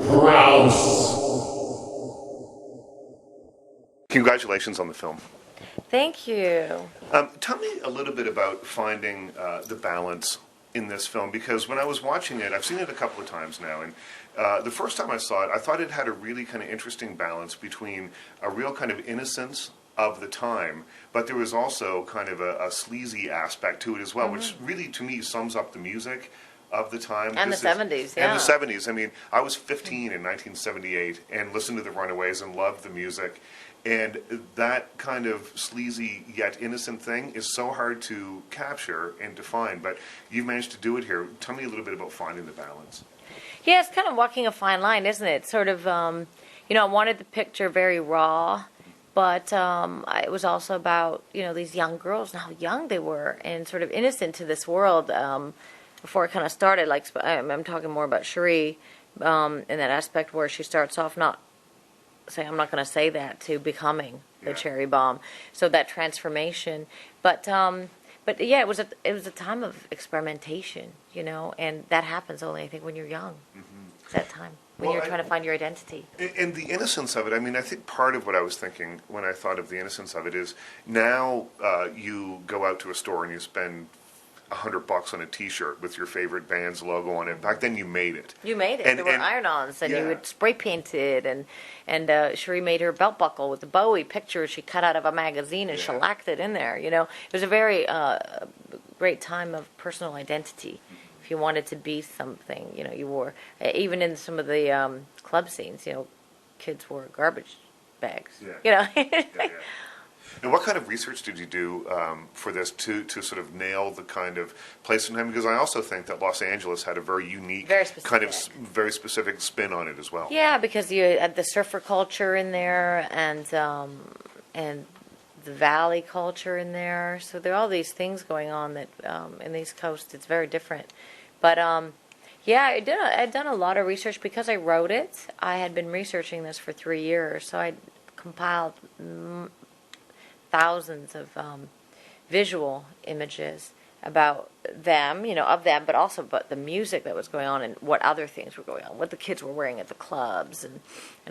Crouse. Congratulations on the film. Thank you. Tell me a little bit about finding the balance in this film, because when I was watching it, I've seen it a couple of times now, and the first time I saw it, I thought it had a really kind of interesting balance between a real kind of innocence of the time, but there was also kind of a sleazy aspect to it as well, which really, to me, sums up the music of the time. And the 70s, yeah. And the 70s. I mean, I was 15 in 1978 and listened to the Runaways and loved the music. And that kind of sleazy yet innocent thing is so hard to capture and define. But you've managed to do it here. Tell me a little bit about finding the balance. Yeah, it's kind of walking a fine line, isn't it? Sort of, I wanted the picture very raw, but it was also about, these young girls and how young they were and sort of innocent to this world. Before it kind of started, like I'm talking more about Cherie in that aspect where she starts off not saying, I'm not going to say that, to becoming the cherry bomb. So that transformation, but yeah, it was a time of experimentation, and that happens only, I think, when you're young. It's that time when you're trying to find your identity. And the innocence of it, I mean, I think part of what I was thinking when I thought of the innocence of it is now you go out to a store and you spend $100 on a T-shirt with your favorite band's logo on it. Back then, you made it. You made it. There were iron-ons, and you would spray paint it, and Cherie made her belt buckle with the Bowie picture she cut out of a magazine and shellacked it in there. It was a very great time of personal identity. If you wanted to be something, you wore. Even in some of the club scenes, kids wore garbage bags. Yeah. And what kind of research did you do for this to sort of nail the kind of place and time? Because I also think that Los Angeles had a very unique, very specific spin on it as well. Yeah, because you had the surfer culture in there and the valley culture in there. So there are all these things going on that in the East Coast it's very different. But I'd done a lot of research because I wrote it. I had been researching this for 3 years, so I compiled thousands of visual images about them, of them, but also about the music that was going on and what other things were going on, what the kids were wearing at the clubs and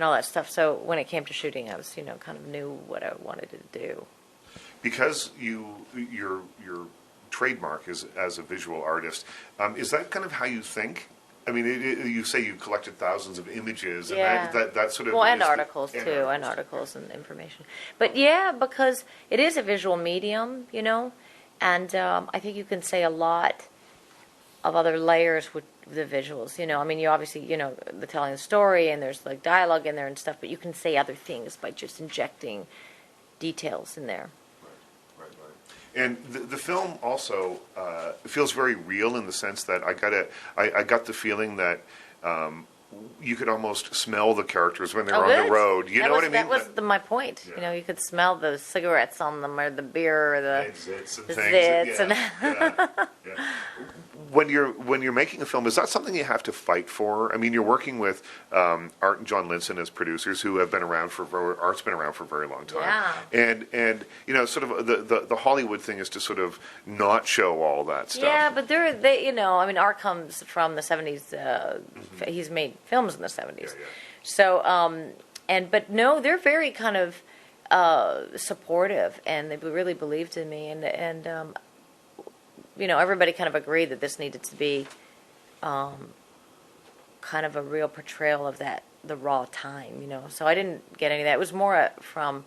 all that stuff. So when it came to shooting, I was, kind of knew what I wanted to do. Because your trademark is as a visual artist, is that kind of how you think? I mean, you say you collected thousands of images, and that sort of... Well, and articles, too, and articles and information. But, yeah, because it is a visual medium, and I think you can say a lot of other layers with the visuals, I mean, you obviously, the telling the story, and there's, like, dialogue in there and stuff, but you can say other things by just injecting details in there. Right. And the film also feels very real in the sense that I got the feeling that you could almost smell the characters when they're on the road. You know what I mean? That was my point. Yeah. You could smell the cigarettes on them, or the beer, or the zits and things. When you're making a film, is that something you have to fight for? I mean, you're working with Art and John Linson as producers, who have been around Art's been around for a very long time. Yeah. And sort of the Hollywood thing is to sort of not show all that stuff. Yeah, but I mean, Art comes from the 70s. He's made films in the 70s. Yeah. So, but no, they're very kind of supportive, and they really believed in me, and everybody kind of agreed that this needed to be kind of a real portrayal of the raw time, So I didn't get any of that. It was more from,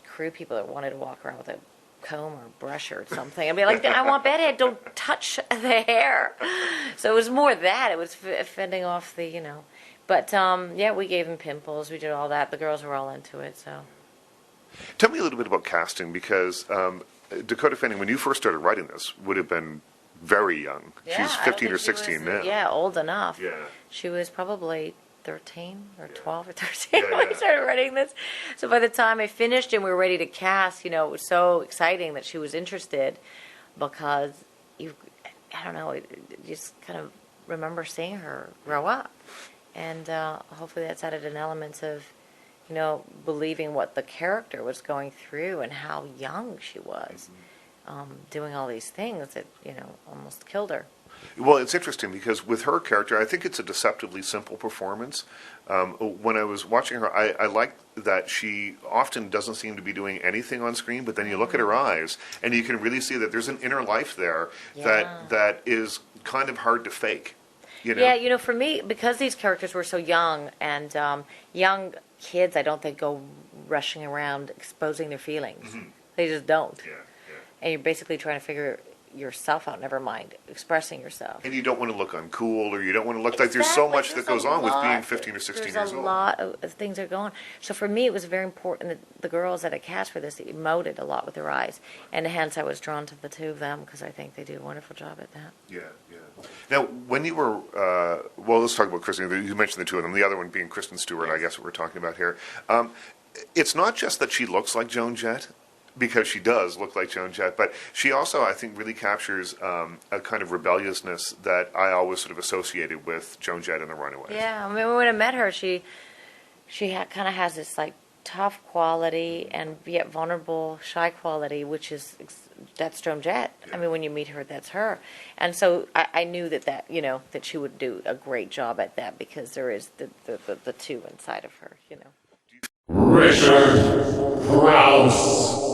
crew people that wanted to walk around with a comb or brush or something. I'd be like, I want bedhead, don't touch the hair. So it was more that. It was fending off the, But, we gave him pimples. We did all that. The girls were all into it, so. Tell me a little bit about casting, because Dakota Fanning, when you first started writing this, would have been very young. Yeah, she's 15 or 16 now. Yeah, old enough. Yeah. She was probably 13 or 12 or 13 when I started writing this. So by the time I finished and we were ready to cast, it was so exciting that she was interested, because I don't know, you just kind of remember seeing her grow up. And hopefully that's added an element of, believing what the character was going through and how young she was, doing all these things that, almost killed her. Well, it's interesting because with her character, I think it's a deceptively simple performance. When I was watching her, I like that she often doesn't seem to be doing anything on screen, but then you look at her eyes and you can really see that there's an inner life there that is kind of hard to fake. You know? Yeah, you know, for me, because these characters were so young, and young kids, I don't think go rushing around exposing their feelings. They just don't. Yeah, And you're basically trying to figure yourself out, never mind expressing yourself. And you don't want to look uncool, or you don't want to look like there's so much that goes on with being 15 or 16 years old. There's a lot of things that are going on. So for me, it was very important that the girls that I cast for this emoted a lot with their eyes. And hence I was drawn to the two of them because I think they do a wonderful job at that. Yeah, yeah. Now, when you were, well, let's talk about Kristen. You mentioned the two of them. The other one being Kristen Stewart, I guess what we're talking about here. It's not just that she looks like Joan Jett, because she does look like Joan Jett, but she also, I think, really captures a kind of rebelliousness that I always sort of associated with Joan Jett and the Runaways. Yeah, I mean, when I met her, she kind of has this like tough quality and yet vulnerable, shy quality, which is that's Joan Jett. Yeah. I mean, when you meet her, that's her. And so I knew that you know that she would do a great job at that because there is the two inside of her, you know. Richard Crouse.